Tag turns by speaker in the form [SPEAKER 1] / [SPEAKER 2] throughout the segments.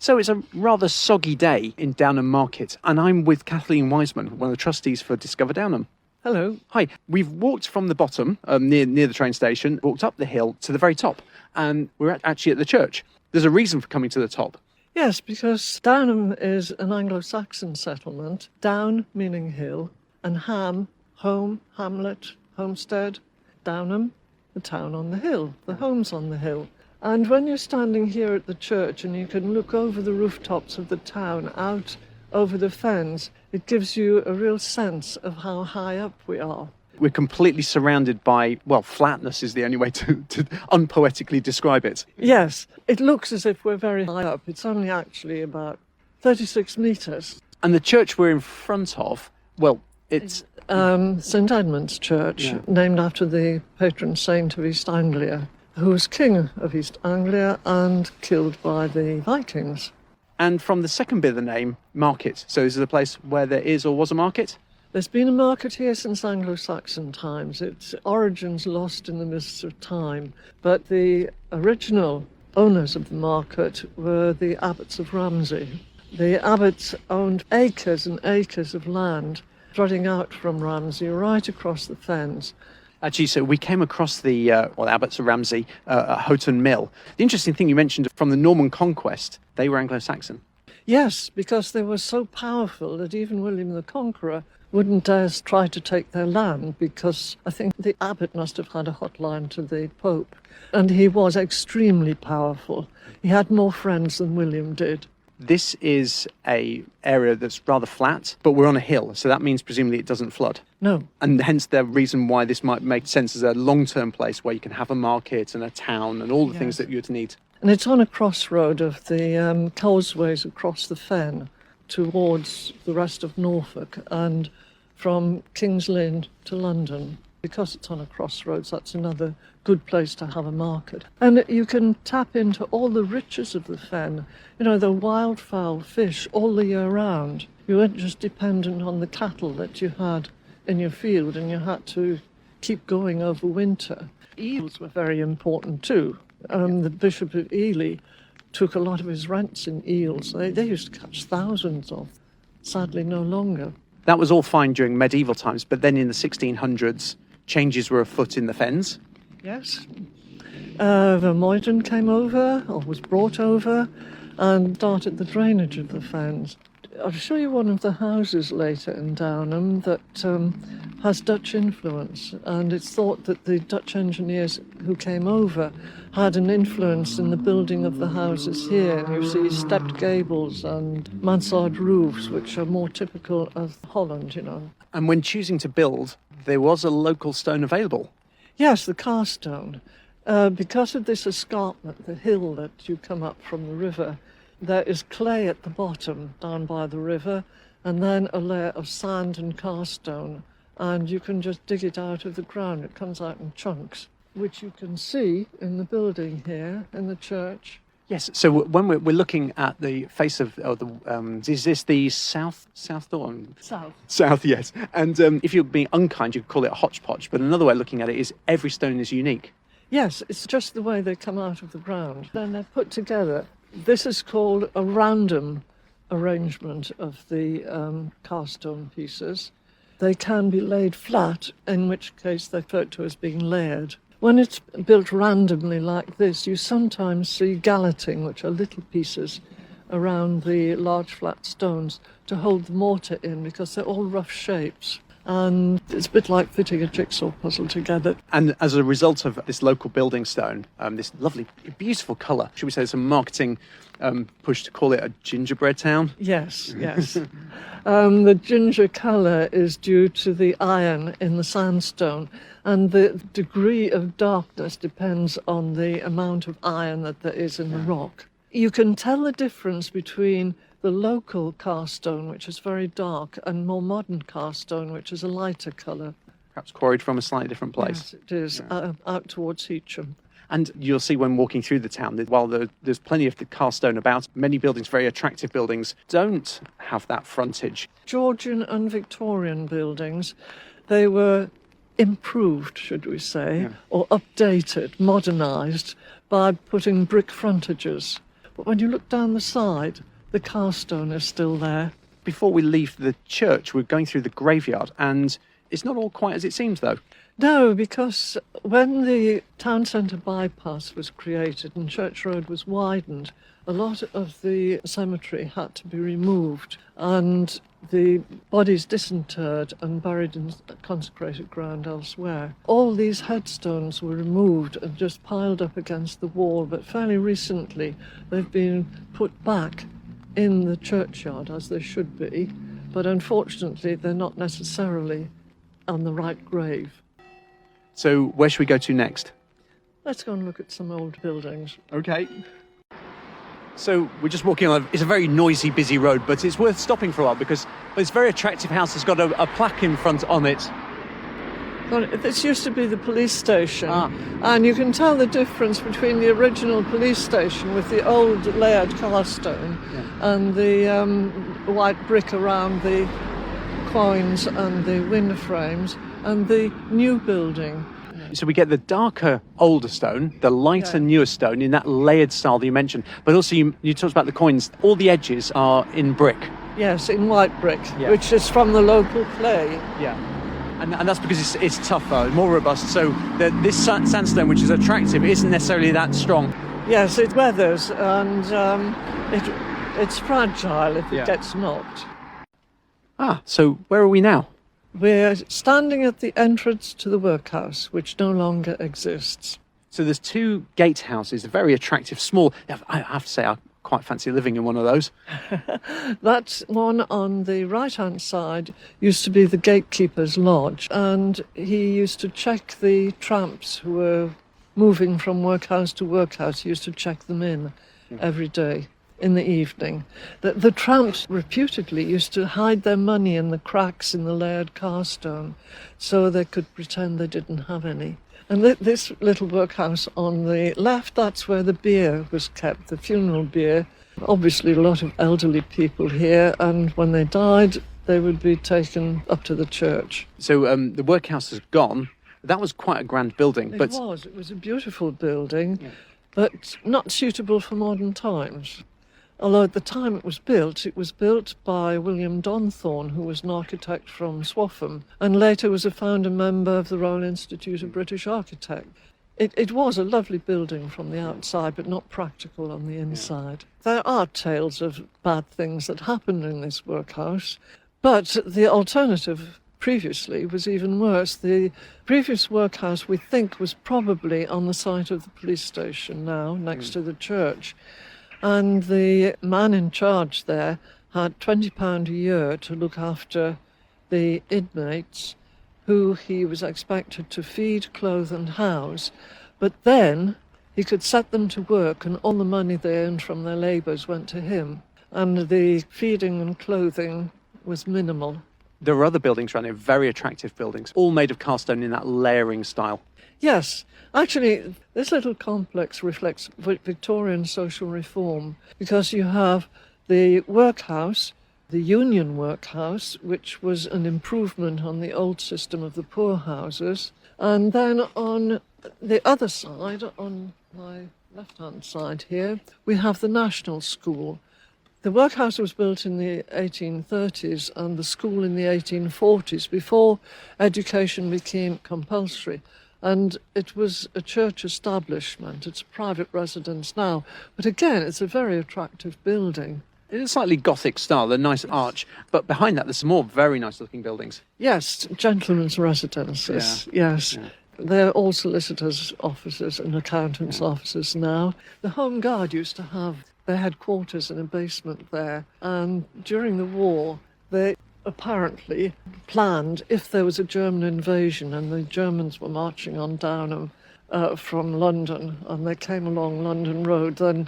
[SPEAKER 1] So it's a rather soggy day in Downham Market, and I'm with Kathleen Wiseman, one of the trustees for Discover Downham.
[SPEAKER 2] Hello.
[SPEAKER 1] Hi. We've walked from the bottom, near the train station, walked up the hill to the very top, and we're actually at the church. There's a reason for coming to the top.
[SPEAKER 2] Yes, because Downham is an Anglo-Saxon settlement. Down meaning hill, and ham, home, hamlet, homestead. Downham, the town on the hill, the home's on the hill. And when you're standing here at the church and you can look over the rooftops of the town out over the fens, it gives you a real sense of how high up we are.
[SPEAKER 1] We're completely surrounded by, well, flatness is the only way to unpoetically describe it.
[SPEAKER 2] Yes, it looks as if we're very high up. It's only actually about 36 metres.
[SPEAKER 1] And the church we're in front of, well, it's...
[SPEAKER 2] St Edmund's Church, named after the patron saint of East Anglia, who was king of East Anglia and killed by the Vikings.
[SPEAKER 1] And from the second bit of the name, market. So is it a place where there is or was a market?
[SPEAKER 2] There's been a market here since Anglo-Saxon times. Its origins lost in the mists of time. But the original owners of the market were the abbots of Ramsey. The abbots owned acres and acres of land jutting out from Ramsey right across the fens.
[SPEAKER 1] Actually, so we came across the abbots of Ramsey at Houghton Mill. The interesting thing you mentioned from the Norman Conquest, they were Anglo-Saxon.
[SPEAKER 2] Yes, because they were so powerful that even William the Conqueror wouldn't dare try to take their land, because I think the abbot must have had a hotline to the Pope. And he was extremely powerful. He had more friends than William did.
[SPEAKER 1] This is an area that's rather flat, but we're on a hill, so that means presumably it doesn't flood.
[SPEAKER 2] No.
[SPEAKER 1] And hence the reason why this might make sense as a long-term place where you can have a market and a town and all the things that you'd need.
[SPEAKER 2] And it's on a crossroad of the causeways across the fen towards the rest of Norfolk and from King's Lynn to London. Because it's on a crossroads, that's another good place to have a market. And you can tap into all the riches of the fen. You know, the wildfowl, fish, all the year round. You weren't just dependent on the cattle that you had in your field, and you had to keep going over winter. Eels were very important too. The Bishop of Ely took a lot of his rents in eels. They used to catch thousands of, sadly no longer.
[SPEAKER 1] That was all fine during medieval times, but then in the 1600s, changes were afoot in the fens.
[SPEAKER 2] Yes. Vermeulen came over, or was brought over, and started the drainage of the fens. I'll show you one of the houses later in Downham that has Dutch influence, and it's thought that the Dutch engineers who came over had an influence in the building of the houses here. And you see stepped gables and mansard roofs, which are more typical of Holland, you know.
[SPEAKER 1] And when choosing to build, there was a local stone available.
[SPEAKER 2] Yes, the Carstone. Because of this escarpment, the hill that you come up from the river, there is clay at the bottom down by the river, and then a layer of sand and Carstone, and you can just dig it out of the ground. It comes out in chunks, which you can see in the building here in the church.
[SPEAKER 1] Yes, so when we're looking at the face of is this the south door? South, yes. And if you're being unkind, you could call it a hodgepodge, but another way of looking at it is every stone is unique.
[SPEAKER 2] Yes, it's just the way they come out of the ground. Then they're put together. This is called a random arrangement of the Carstone pieces. They can be laid flat, in which case they're referred to as being layered. When it's built randomly like this, you sometimes see galleting, which are little pieces around the large flat stones to hold the mortar in, because they're all rough shapes. And it's a bit like fitting a jigsaw puzzle together.
[SPEAKER 1] And as a result of this local building stone, this lovely, beautiful colour, should we say some marketing push to call it a gingerbread town?
[SPEAKER 2] Yes. The ginger colour is due to the iron in the sandstone, and the degree of darkness depends on the amount of iron that there is in the rock. You can tell the difference between the local Carstone, which is very dark, and more modern Carstone, which is a lighter colour.
[SPEAKER 1] Perhaps quarried from a slightly different place.
[SPEAKER 2] Yes, it is, out towards Heacham.
[SPEAKER 1] And you'll see when walking through the town that while there's plenty of the Carstone about, many buildings, very attractive buildings, don't have that frontage.
[SPEAKER 2] Georgian and Victorian buildings, they were improved, should we say, or updated, modernised by putting brick frontages. But when you look down the side, the carstone is still there.
[SPEAKER 1] Before we leave the church, we're going through the graveyard, and it's not all quite as it seems, though.
[SPEAKER 2] No, because when the town centre bypass was created and Church Road was widened, a lot of the cemetery had to be removed and the bodies disinterred and buried in consecrated ground elsewhere. All these headstones were removed and just piled up against the wall, but fairly recently they've been put back in the churchyard as they should be, but unfortunately they're not necessarily on the right grave.
[SPEAKER 1] So where should we go to next?
[SPEAKER 2] Let's go and look at some old buildings.
[SPEAKER 1] Okay. So we're just walking on, it's a very noisy, busy road, but it's worth stopping for a while because this very attractive house has got a plaque in front on it.
[SPEAKER 2] Well, this used to be the police station, and you can tell the difference between the original police station with the old layered carstone and the white brick around the coins and the window frames and the new building.
[SPEAKER 1] So we get the darker, older stone, the lighter, newer stone in that layered style that you mentioned. But also you talked about the coins. All the edges are in brick.
[SPEAKER 2] Yes, in white brick, which is from the local clay.
[SPEAKER 1] Yeah. And that's because it's tougher, more robust. So this sandstone, which is attractive, isn't necessarily that strong.
[SPEAKER 2] Yes, it weathers and it's fragile if it gets knocked.
[SPEAKER 1] So where are we now?
[SPEAKER 2] We're standing at the entrance to the workhouse, which no longer exists.
[SPEAKER 1] So there's two gatehouses, very attractive, small. I have to say, I quite fancy living in one of those.
[SPEAKER 2] That one on the right-hand side used to be the gatekeeper's lodge, and he used to check the tramps who were moving from workhouse to workhouse. He used to check them in every day in the evening. The tramps reputedly used to hide their money in the cracks in the layered carstone so they could pretend they didn't have any. And this little workhouse on the left, that's where the beer was kept, the funeral beer. Obviously a lot of elderly people here, and when they died, they would be taken up to the church.
[SPEAKER 1] So the workhouse has gone. That was quite a grand building.
[SPEAKER 2] It was a beautiful building, but not suitable for modern times. Although at the time it was built by William Donthorne, who was an architect from Swaffham, and later was a founder member of the Royal Institute of British Architects. It was a lovely building from the outside, but not practical on the inside. There are tales of bad things that happened in this workhouse, but the alternative previously was even worse. The previous workhouse, we think, was probably on the site of the police station now, next to the church. And the man in charge there had £20 a year to look after the inmates who he was expected to feed, clothe and house. But then he could set them to work and all the money they earned from their labours went to him. And the feeding and clothing was minimal.
[SPEAKER 1] There are other buildings around here, very attractive buildings, all made of carstone in that layering style.
[SPEAKER 2] Yes, actually, this little complex reflects Victorian social reform because you have the workhouse, the Union workhouse, which was an improvement on the old system of the poorhouses, and then on the other side, on my left-hand side here, we have the National School. The workhouse was built in the 1830s and the school in the 1840s, before education became compulsory. And it was a church establishment. It's a private residence now. But again, it's a very attractive building.
[SPEAKER 1] It's a slightly Gothic style, a nice arch. But behind that, there's some more very nice-looking buildings.
[SPEAKER 2] Yes, gentlemen's residences, yes. Yeah. They're all solicitors' offices and accountants' offices now. The Home Guard used to have their headquarters in a basement there. And during the war, they apparently planned, if there was a German invasion and the Germans were marching on Downham from London and they came along London Road, then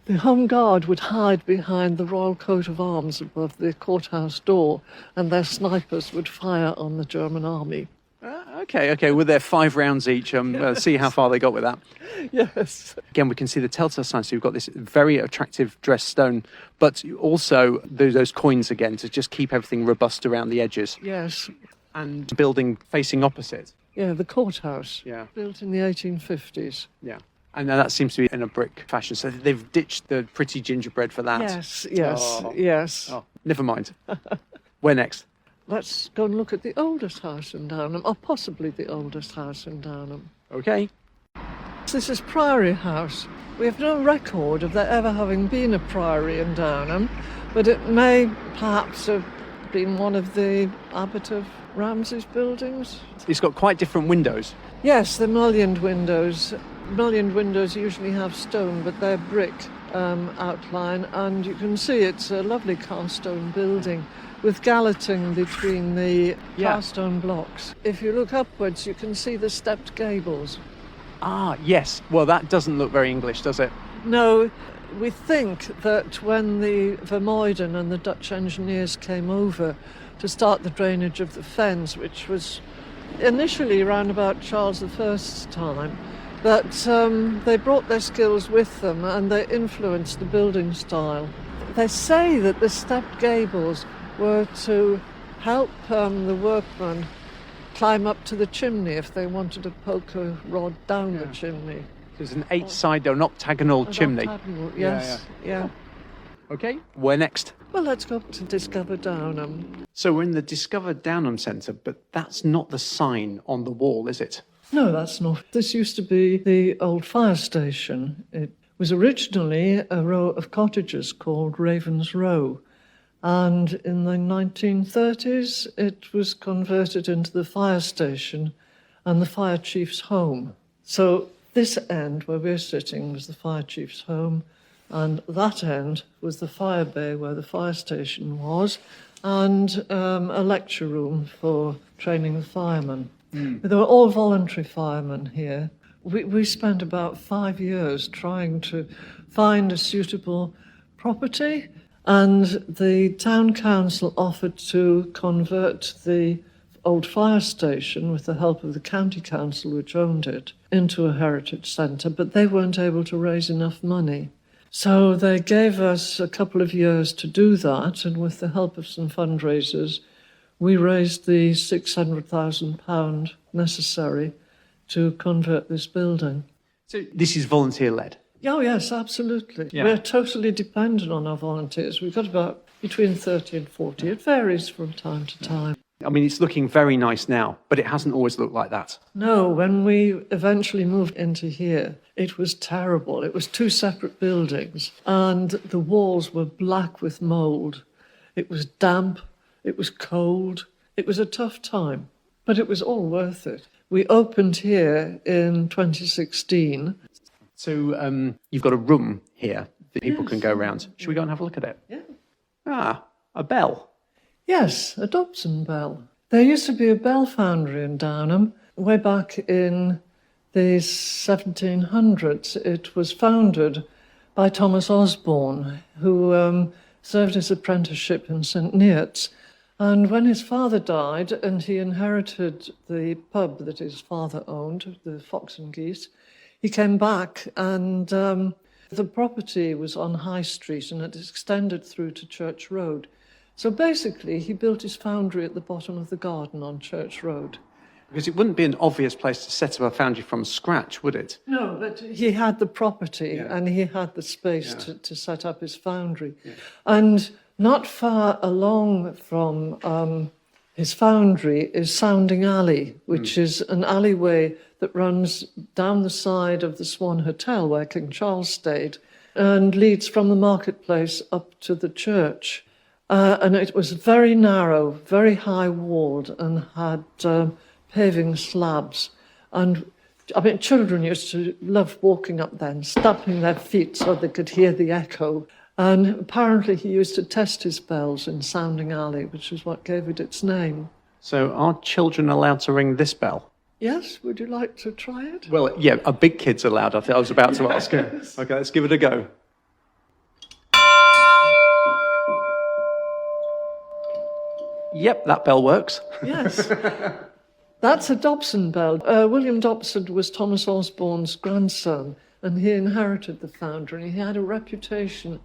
[SPEAKER 2] the Home Guard would hide behind the Royal Coat of Arms above the courthouse door and their snipers would fire on the German army.
[SPEAKER 1] Okay, with their 5 rounds each, see how far they got with that.
[SPEAKER 2] Yes.
[SPEAKER 1] Again, we can see the telltale signs. So you've got this very attractive dressed stone, but also those coins again to just keep everything robust around the edges.
[SPEAKER 2] Yes.
[SPEAKER 1] And building facing opposite.
[SPEAKER 2] Yeah, the courthouse.
[SPEAKER 1] Yeah.
[SPEAKER 2] Built in the 1850s.
[SPEAKER 1] Yeah. And now that seems to be in a brick fashion. So they've ditched the pretty gingerbread for that.
[SPEAKER 2] Yes.
[SPEAKER 1] Oh, never mind. Where next?
[SPEAKER 2] Let's go and look at the oldest house in Downham, or possibly the oldest house in Downham.
[SPEAKER 1] Okay.
[SPEAKER 2] This is Priory House. We have no record of there ever having been a priory in Downham, but it may perhaps have been one of the Abbot of Ramsey's buildings.
[SPEAKER 1] It's got quite different windows.
[SPEAKER 2] Yes, they're mullioned windows. Mullioned windows usually have stone, but they're brick outline, and you can see it's a lovely cast stone building with galleting between the cast stone blocks. If you look upwards, you can see the stepped gables.
[SPEAKER 1] Ah, yes. Well, that doesn't look very English, does it?
[SPEAKER 2] No, we think that when the Vermeulen and the Dutch engineers came over to start the drainage of the fens, which was initially around about Charles I's time, that they brought their skills with them and they influenced the building style. They say that the stepped gables were to help the workmen climb up to the chimney if they wanted to poke a rod down the chimney.
[SPEAKER 1] There's an 8-sided or an octagonal chimney.
[SPEAKER 2] Octagonal, yes, yeah.
[SPEAKER 1] Okay, where next?
[SPEAKER 2] Well, let's go to Discover Downham.
[SPEAKER 1] So we're in the Discover Downham Centre, but that's not the sign on the wall, is it?
[SPEAKER 2] No, that's not. This used to be the old fire station. It was originally a row of cottages called Raven's Row. And in the 1930s, it was converted into the fire station and the fire chief's home. So this end where we're sitting was the fire chief's home, and that end was the fire bay where the fire station was, and a lecture room for training the firemen. They were all voluntary firemen here. We spent about 5 years trying to find a suitable property, and the town council offered to convert the old fire station, with the help of the county council which owned it, into a heritage centre, but they weren't able to raise enough money. So they gave us a couple of years to do that, and with the help of some fundraisers, we raised the £600,000 necessary to convert this building.
[SPEAKER 1] So this is volunteer-led?
[SPEAKER 2] Oh, yes, absolutely.
[SPEAKER 1] Yeah.
[SPEAKER 2] We're totally dependent on our volunteers. We've got about between 30 and 40. It varies from time to time.
[SPEAKER 1] I mean, it's looking very nice now, but it hasn't always looked like that.
[SPEAKER 2] No, when we eventually moved into here, it was terrible. It was 2 separate buildings, and the walls were black with mould. It was damp. It was cold. It was a tough time, but it was all worth it. We opened here in 2016.
[SPEAKER 1] So you've got a room here that people can go around. Should we go and have a look at it?
[SPEAKER 2] Yeah.
[SPEAKER 1] Ah, a bell.
[SPEAKER 2] Yes, a Dobson bell. There used to be a bell foundry in Downham way back in the 1700s. It was founded by Thomas Osborne, who served his apprenticeship in St Neots. And when his father died and he inherited the pub that his father owned, the Fox and Geese, he came back, and the property was on High Street and it extended through to Church Road. So basically, he built his foundry at the bottom of the garden on Church Road.
[SPEAKER 1] Because it wouldn't be an obvious place to set up a foundry from scratch, would it?
[SPEAKER 2] No, but he had the property and he had the space to set up his foundry. Yeah. And not far along from his foundry is Sounding Alley, which is an alleyway that runs down the side of the Swan Hotel where King Charles stayed and leads from the marketplace up to the church. And it was very narrow, very high walled, and had paving slabs. And I mean, children used to love walking up there and stamping their feet so they could hear the echo. And apparently he used to test his bells in Sounding Alley, which is what gave it its name.
[SPEAKER 1] So are children allowed to ring this bell?
[SPEAKER 2] Yes, would you like to try it?
[SPEAKER 1] Well, yeah, a big kid's allowed. I was about to ask. Okay, let's give it a go. Yep, that bell works.
[SPEAKER 2] Yes. That's a Dobson bell. William Dobson was Thomas Osborne's grandson, and he inherited the foundry, and he had a reputation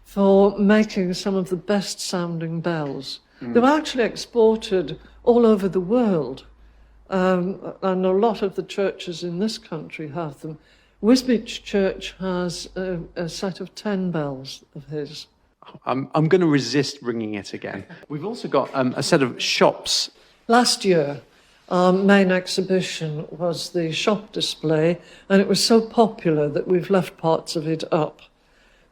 [SPEAKER 2] for making some of the best-sounding bells. They were actually exported all over the world, and a lot of the churches in this country have them. Wisbech Church has a set of 10 bells of his.
[SPEAKER 1] I'm going to resist ringing it again. We've also got a set of shops.
[SPEAKER 2] Last year, our main exhibition was the shop display, and it was so popular that we've left parts of it up.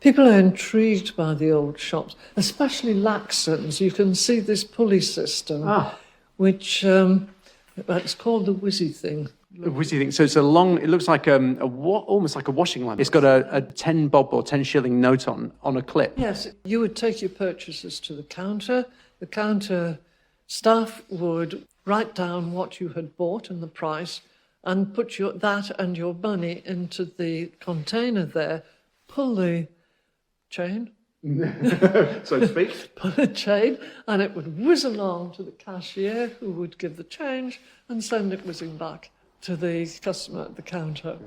[SPEAKER 2] People are intrigued by the old shops, especially Laxon's. You can see this pulley system, which it's called the Whizzy thing.
[SPEAKER 1] The Whizzy thing. So it's a long. It looks like almost like a washing line. It's got a 10 bob or 10 shilling note on a clip.
[SPEAKER 2] Yes, you would take your purchases to the counter. The counter staff would write down what you had bought and the price, and put that and your money into the container there. Pull the chain,
[SPEAKER 1] so to speak.
[SPEAKER 2] pull the chain, and it would whiz along to the cashier, who would give the change and send it whizzing back to the customer at the counter.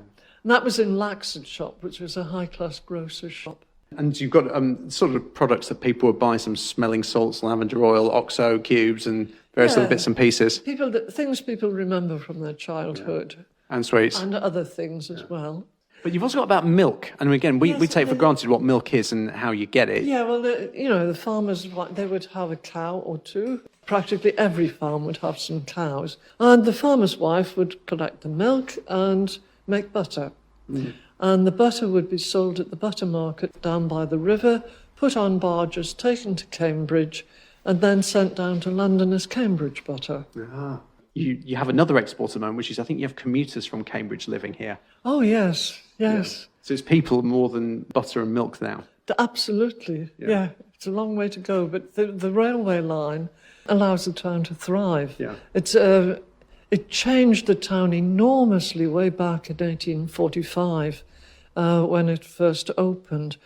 [SPEAKER 2] And that was in Laxon's shop, which was a high-class grocer's shop.
[SPEAKER 1] And you've got sort of products that people would buy, some smelling salts, lavender oil, OXO cubes, and various other bits and pieces.
[SPEAKER 2] Things people remember from their childhood.
[SPEAKER 1] And sweets.
[SPEAKER 2] And other things as well.
[SPEAKER 1] But you've also got about milk. And again, we take for granted what milk is and how you get it.
[SPEAKER 2] Yeah, well, the farmers, they would have a cow or two. Practically every farm would have some cows. And the farmer's wife would collect the milk and make butter. And the butter would be sold at the butter market down by the river, put on barges, taken to Cambridge, and then sent down to London as Cambridge butter.
[SPEAKER 1] You have another export at the moment, which is I think you have commuters from Cambridge living here.
[SPEAKER 2] Oh, yes.
[SPEAKER 1] Yeah. So it's people more than butter and milk now.
[SPEAKER 2] Absolutely, yeah. It's a long way to go, but the railway line allows the town to thrive.
[SPEAKER 1] Yeah.
[SPEAKER 2] It changed the town enormously way back in 1845 when it first opened.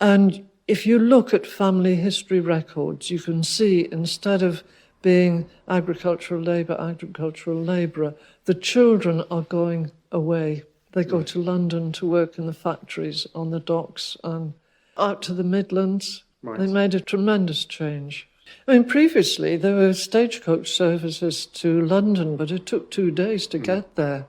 [SPEAKER 2] And if you look at family history records, you can see instead of being agricultural labourer, the children are going away. They go to London to work in the factories, on the docks, and out to the Midlands. Right. They made a tremendous change. I mean, previously there were stagecoach services to London, but it took 2 days to get there.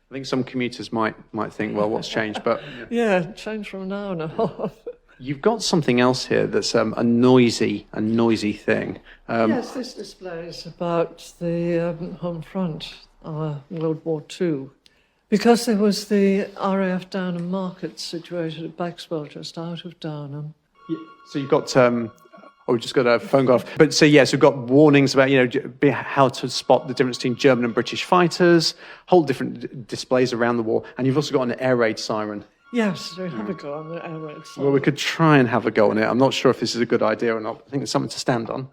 [SPEAKER 1] I think some commuters might think, well, what's changed? But
[SPEAKER 2] yeah, changed from an hour and a half.
[SPEAKER 1] You've got something else here that's a noisy thing.
[SPEAKER 2] Yes, this display is about the home front, World War II. Because there was the RAF Downham market situated at Bexwell, just out of Downham.
[SPEAKER 1] Yeah. So you've got, we just got a phone call off. But so, yes, we've got warnings about, how to spot the difference between German and British fighters, whole different displays around the war. And you've also got an air raid siren.
[SPEAKER 2] Yes, we have a go on the air raid siren.
[SPEAKER 1] Well, we could try and have a go on it. I'm not sure if this is a good idea or not. I think it's something to stand on.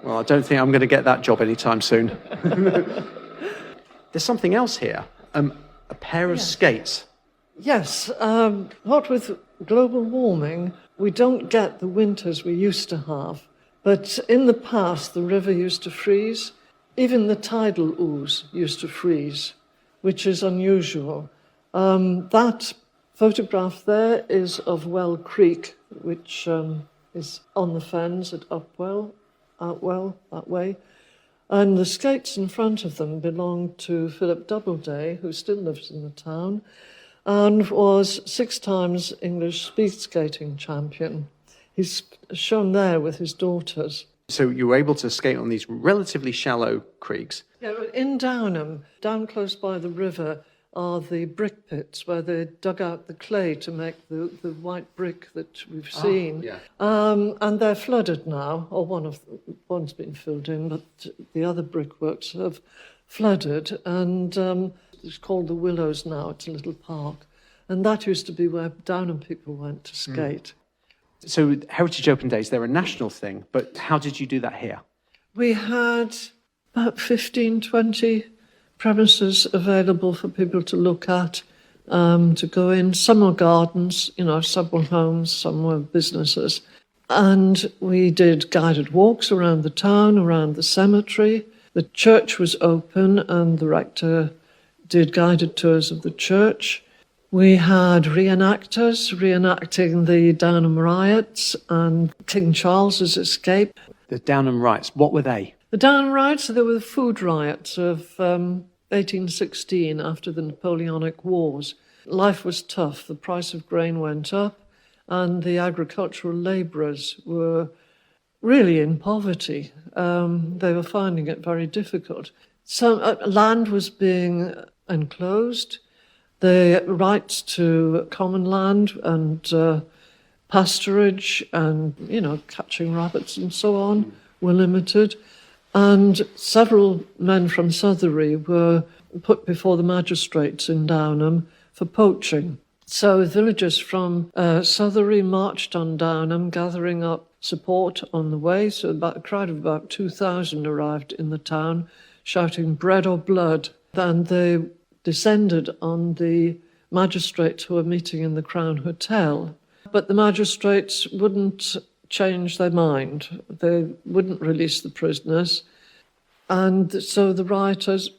[SPEAKER 1] Well, I don't think I'm going to get that job anytime soon. There's something else here, a pair of skates.
[SPEAKER 2] Yes, what with global warming, we don't get the winters we used to have. But in the past, the river used to freeze. Even the tidal ooze used to freeze, which is unusual. That photograph there is of Well Creek, which is on the fens at Outwell, that way. And the skates in front of them belonged to Philip Doubleday, who still lives in the town, and was 6 times English speed skating champion. He's shown there with his daughters.
[SPEAKER 1] So you were able to skate on these relatively shallow creeks?
[SPEAKER 2] Yeah, in Downham, down close by the river, are the brick pits where they dug out the clay to make the white brick that we've seen.
[SPEAKER 1] Yeah.
[SPEAKER 2] And they're flooded now, or one's been filled in, but the other brickworks have flooded, and it's called the Willows now. It's a little park. And that used to be where Downham people went to skate.
[SPEAKER 1] So Heritage Open Days, they're a national thing, but how did you do that here?
[SPEAKER 2] We had about 15, 20 premises available for people to look at, to go in. Some were gardens, some were homes, some were businesses. And we did guided walks around the town, around the cemetery. The church was open and the rector did guided tours of the church. We had reenactors reenacting the Downham riots and King Charles's escape.
[SPEAKER 1] The Downham riots, what were they?
[SPEAKER 2] The Downham riots, they were the food riots of 1816 after the Napoleonic Wars. Life was tough. The price of grain went up and the agricultural labourers were really in poverty. They were finding it very difficult. So land was being enclosed. The rights to common land and pasturage and, catching rabbits and so on were limited. And several men from Southery were put before the magistrates in Downham for poaching. So villagers from Southery marched on Downham, gathering up support on the way. So a crowd of about 2,000 arrived in the town, shouting bread or blood. And they descended on the magistrates who were meeting in the Crown Hotel. But the magistrates wouldn't change their mind. They wouldn't release the prisoners. And so the rioters,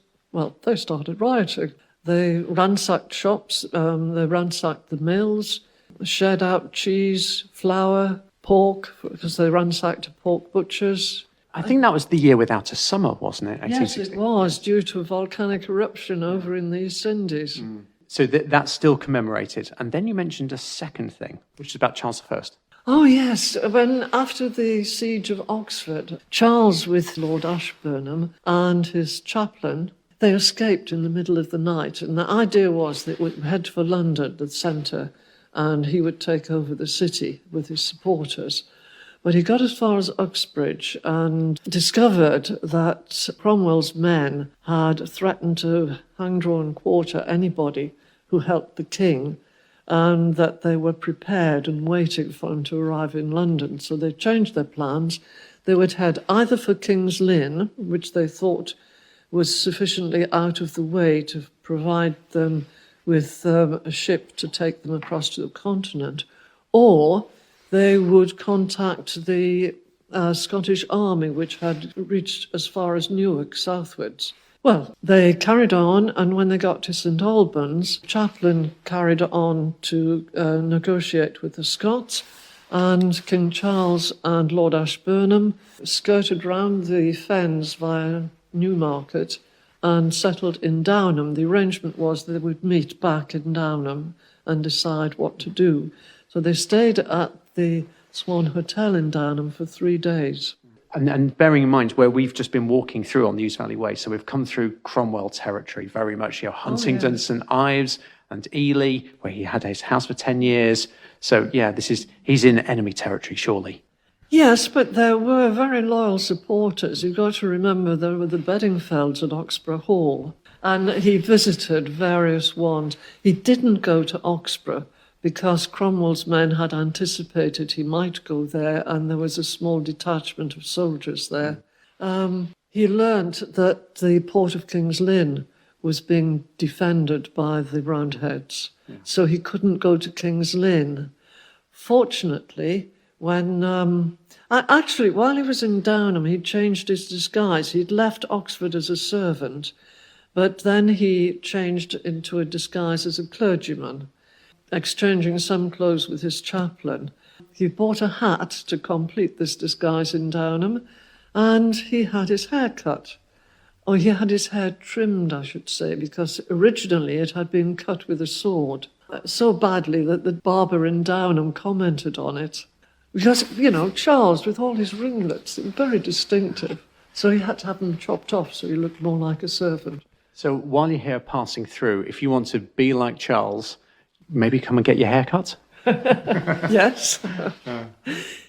[SPEAKER 2] they started rioting. They ransacked shops, they ransacked the mills, shared out cheese, flour, pork, because they ransacked pork butchers.
[SPEAKER 1] I think that was the year without a summer, wasn't it?
[SPEAKER 2] Yes, it was, due to a volcanic eruption over in the East Indies.
[SPEAKER 1] So that's still commemorated. And then you mentioned a second thing, which is about Charles I.
[SPEAKER 2] Oh, yes. After the siege of Oxford, Charles, with Lord Ashburnham and his chaplain, they escaped in the middle of the night. And the idea was that they would head for London, the centre, and he would take over the city with his supporters. But he got as far as Uxbridge and discovered that Cromwell's men had threatened to hang, draw and quarter anybody who helped the king, and that they were prepared and waiting for him to arrive in London. So they changed their plans. They would head either for King's Lynn, which they thought was sufficiently out of the way to provide them with a ship to take them across to the continent, or they would contact the Scottish army, which had reached as far as Newark southwards. Well, they carried on, and when they got to St Albans, Chaplain carried on to negotiate with the Scots, and King Charles and Lord Ashburnham skirted round the fens via Newmarket and settled in Downham. The arrangement was they would meet back in Downham and decide what to do. So they stayed at the Swan Hotel in Downham for 3 days.
[SPEAKER 1] And bearing in mind where we've just been walking through on the Ouse Valley Way, so we've come through Cromwell territory very much, Huntingdon, St Ives and Ely, where he had his house for 10 years. So, he's in enemy territory, surely.
[SPEAKER 2] Yes, but there were very loyal supporters. You've got to remember there were the Bedingfelds at Oxburgh Hall, and he visited various ones. He didn't go to Oxburgh because Cromwell's men had anticipated he might go there, and there was a small detachment of soldiers there. He learnt that the port of King's Lynn was being defended by the Roundheads, so he couldn't go to King's Lynn. Fortunately, when while he was in Downham, he'd changed his disguise. He'd left Oxford as a servant, but then he changed into a disguise as a clergyman, exchanging some clothes with his chaplain. He bought a hat to complete this disguise in Downham, and he had his hair cut. Or he had his hair trimmed, I should say, because originally it had been cut with a sword, so badly that the barber in Downham commented on it. Because, Charles, with all his ringlets, very distinctive. So he had to have them chopped off so he looked more like a servant. So
[SPEAKER 1] while you're here passing through, if you want to be like Charles, maybe come and get your hair cut?
[SPEAKER 2] Yes.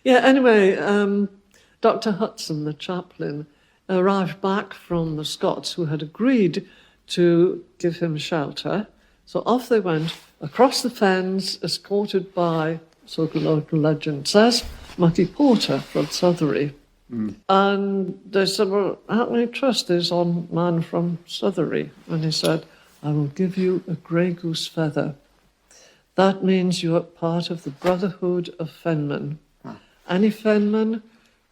[SPEAKER 2] Anyway, Dr. Hudson, the chaplain, arrived back from the Scots, who had agreed to give him shelter. So off they went across the fens, escorted by, so the local legend says, Mucky Porter from Southery. And they said, well, how can we trust this man from Southery? And he said, I will give you a grey goose feather. That means you are part of the Brotherhood of Fenmen. Any Fenman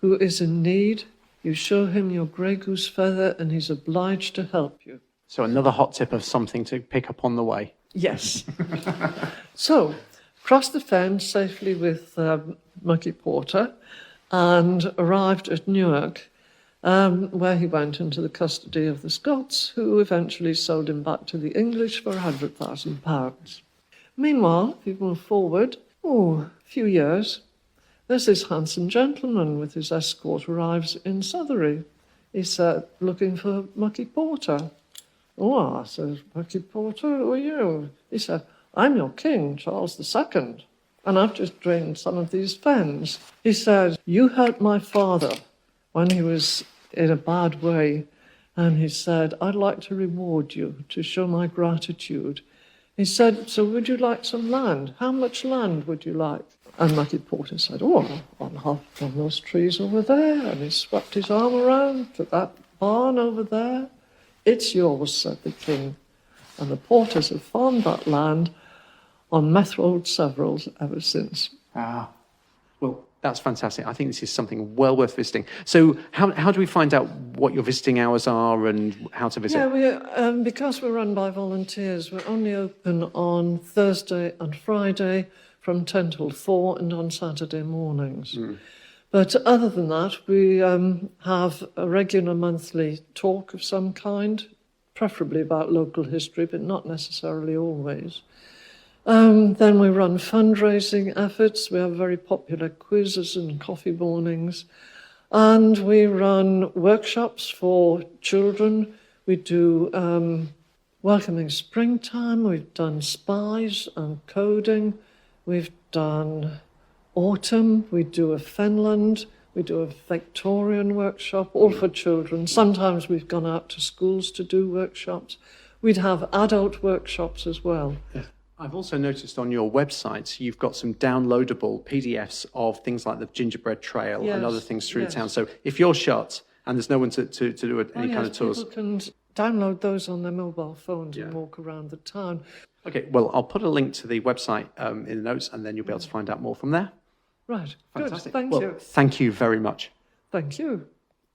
[SPEAKER 2] who is in need, you show him your grey goose feather and he's obliged to help you.
[SPEAKER 1] So another hot tip of something to pick up on the way.
[SPEAKER 2] Yes. So, crossed the fen safely with Mucky Porter and arrived at Newark, where he went into the custody of the Scots, who eventually sold him back to the English for £100,000. Meanwhile, if you move forward, a few years, there's this handsome gentleman with his escort arrives in Southery. He said, looking for Mucky Porter. Oh, I said, Mucky Porter, who are you? He said, I'm your king, Charles II, and I've just drained some of these fens. He said, you hurt my father when he was in a bad way, and he said, I'd like to reward you to show my gratitude. He said, so would you like some land? How much land would you like? And Mucky Porter said, oh, I'll have one of those trees over there. And he swept his arm around to that barn over there. It's yours, said the king. And the Porters have farmed that land on Methrold Severals ever since.
[SPEAKER 1] Ah, well, that's fantastic. I think this is something well worth visiting. So how do we find out what your visiting hours are and how to visit?
[SPEAKER 2] Yeah, because we're run by volunteers, we're only open on Thursday and Friday from 10 till 4 and on Saturday mornings. But other than that, we have a regular monthly talk of some kind, preferably about local history, but not necessarily always. Then we run fundraising efforts. We have very popular quizzes and coffee mornings. And we run workshops for children. We do welcoming springtime. We've done spies and coding. We've done autumn. We do a Finland. We do a Victorian workshop, all for children. Sometimes we've gone out to schools to do workshops. We'd have adult workshops as well.
[SPEAKER 1] Yes. I've also noticed on your website you've got some downloadable PDFs of things like the Gingerbread Trail and other things through the town. So if you're shut and there's no one to do any kind of tours,
[SPEAKER 2] people can download those on their mobile phones and walk around the town.
[SPEAKER 1] Okay, well, I'll put a link to the website in the notes, and then you'll be able to find out more from there.
[SPEAKER 2] Right,
[SPEAKER 1] Fantastic.
[SPEAKER 2] Good, thank you.
[SPEAKER 1] Thank you very much.
[SPEAKER 2] Thank you.